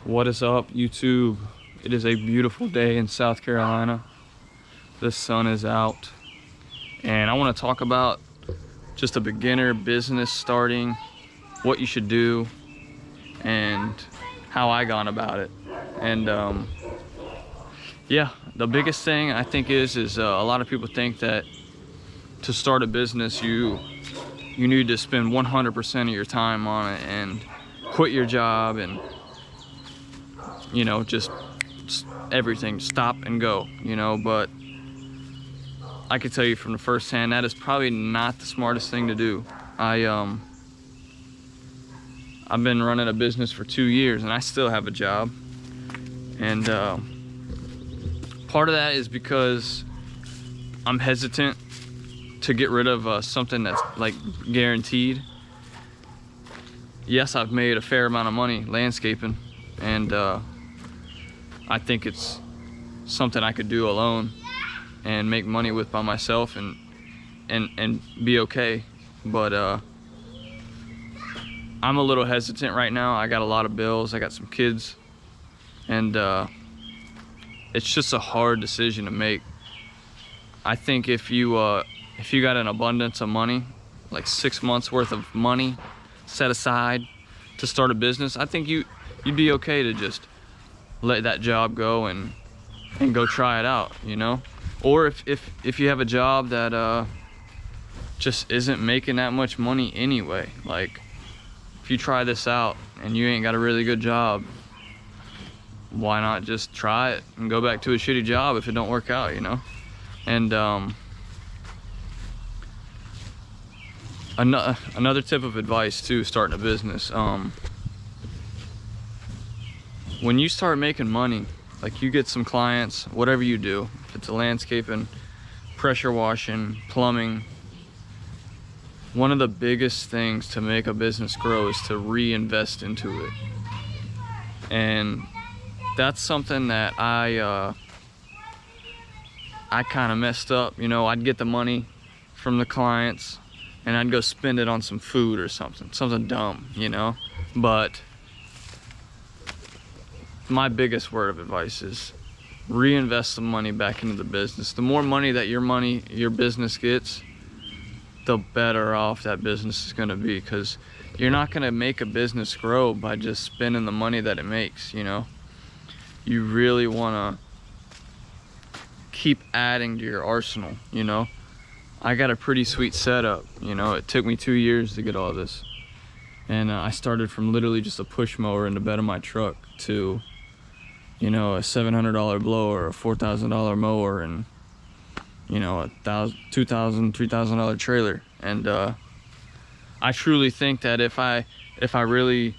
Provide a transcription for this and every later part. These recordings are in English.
What is up, YouTube? It is a beautiful day in South Carolina. The sun is out, and I want to talk about just a beginner business starting, what you should do, and how I gone about it. And yeah, the biggest thing I think is a lot of people think that to start a business you need to spend 100% of your time on it and quit your job and just everything, stop and go, but I can tell you from the first hand that is probably not the smartest thing to do. I've been running a business for 2 years and I still have a job, and part of that is because I'm hesitant to get rid of something that's like guaranteed. Yes, I've made a fair amount of money landscaping, and I think it's something I could do alone and make money with by myself and be okay. But I'm a little hesitant right now. I got a lot of bills, I got some kids, and it's just a hard decision to make. I think if you got an abundance of money, like 6 months worth of money set aside to start a business, I think you'd be okay to just let that job go and go try it out, Or if you have a job that just isn't making that much money anyway, like if you try this out and you ain't got a really good job, why not just try it and go back to a shitty job if it don't work out, And another tip of advice too, starting a business, when you start making money, like you get some clients, whatever you do, if it's a landscaping, pressure washing, plumbing, one of the biggest things to make a business grow is to reinvest into it. And that's something that I kind of messed up. I'd get the money from the clients and I'd go spend it on some food or something dumb, But my biggest word of advice is reinvest some money back into the business. The more money that your business gets, the better off that business is going to be, because you're not going to make a business grow by just spending the money that it makes. You really want to keep adding to your arsenal. I got a pretty sweet setup. It took me 2 years to get all this, and I started from literally just a push mower in the bed of my truck to a $700 blower, a $4,000 mower, and a $2,000, $3,000 trailer. And I truly think that if I really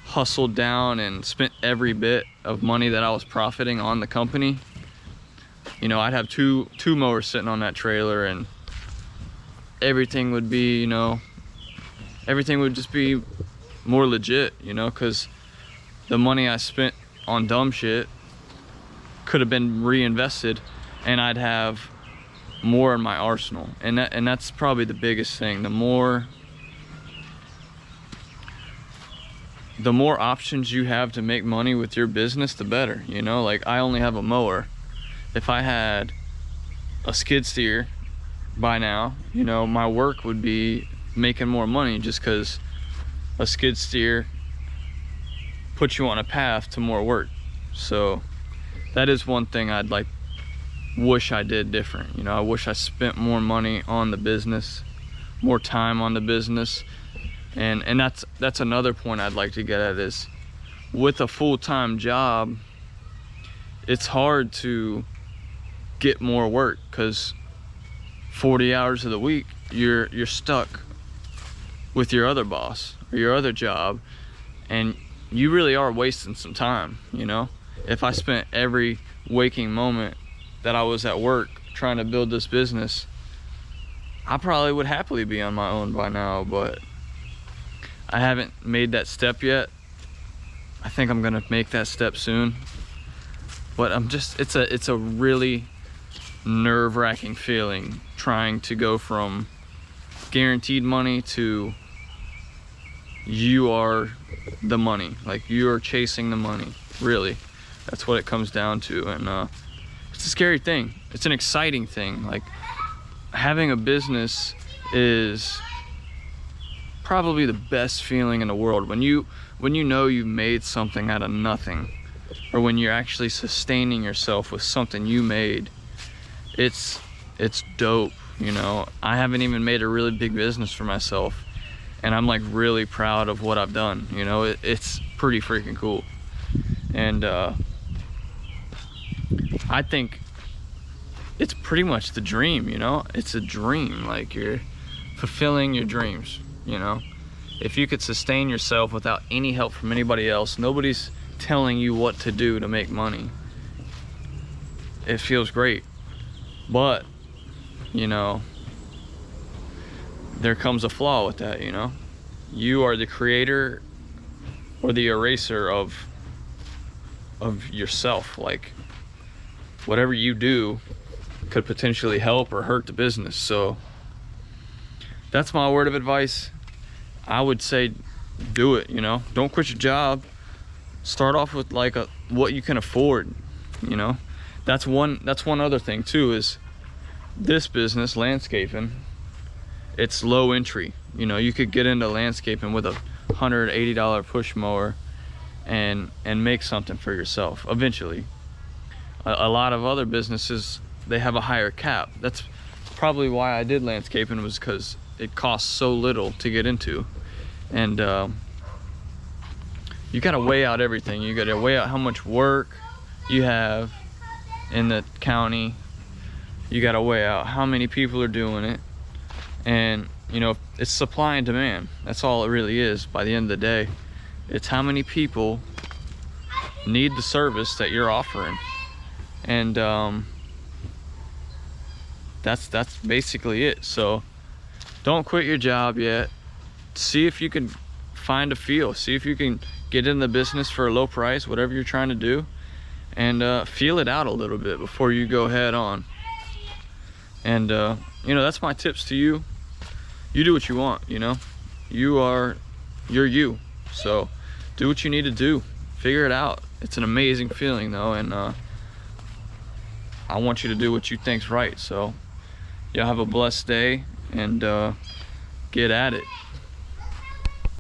hustled down and spent every bit of money that I was profiting on the company, I'd have two mowers sitting on that trailer, and everything would be, everything would just be more legit, because the money I spent on dumb shit could have been reinvested and I'd have more in my arsenal. And that's probably the biggest thing. The more options you have to make money with your business, the better. Like I only have a mower. If I had a skid steer by now, my work would be making more money, just because a skid steer puts you on a path to more work. So that is one thing I'd wish I did different. I wish I spent more money on the business, more time on the business. And that's another point I'd like to get at, is with a full-time job, it's hard to get more work, because 40 hours of the week you're stuck with your other boss or your other job, and you really are wasting some time. If I spent every waking moment that I was at work trying to build this business, I probably would happily be on my own by now, but I haven't made that step yet. I think I'm gonna make that step soon, but it's a really nerve-wracking feeling trying to go from guaranteed money to you are the money. Like, you are chasing the money, really. That's what it comes down to. And it's a scary thing. It's an exciting thing. Like, having a business is probably the best feeling in the world. When you know you've made something out of nothing, or when you're actually sustaining yourself with something you made, it's dope, you know. I haven't even made a really big business for myself, and I'm like really proud of what I've done, you know. It's pretty freaking cool. And I think it's pretty much the dream, you know. It's a dream. Like, you're fulfilling your dreams, you know. If you could sustain yourself without any help from anybody else, nobody's telling you what to do to make money, it feels great. But, you know, there comes a flaw with that, you know. You are the creator or the eraser of yourself. Like, whatever you do could potentially help or hurt the business. So that's my word of advice. I would say do it, you know. Don't quit your job. Start off with like what you can afford, you know. That's one other thing too, is this business, landscaping, it's low entry. You know, you could get into landscaping with a $180 push mower and make something for yourself eventually. A lot of other businesses, they have a higher cap. That's probably why I did landscaping, was because it costs so little to get into. And you gotta weigh out everything. You gotta weigh out how much work you have in the county. You gotta weigh out how many people are doing it. And, you know, it's supply and demand. That's all it really is by the end of the day. It's how many people need the service that you're offering. And that's basically it. So don't quit your job yet. See if you can find a feel. See if you can get in the business for a low price, whatever you're trying to do, and feel it out a little bit before you go head on. And you know, that's my tips to you. You do what you want, you know. You're you. So do what you need to do. Figure it out. It's an amazing feeling though, and I want you to do what you think's right. So y'all have a blessed day, and get at it.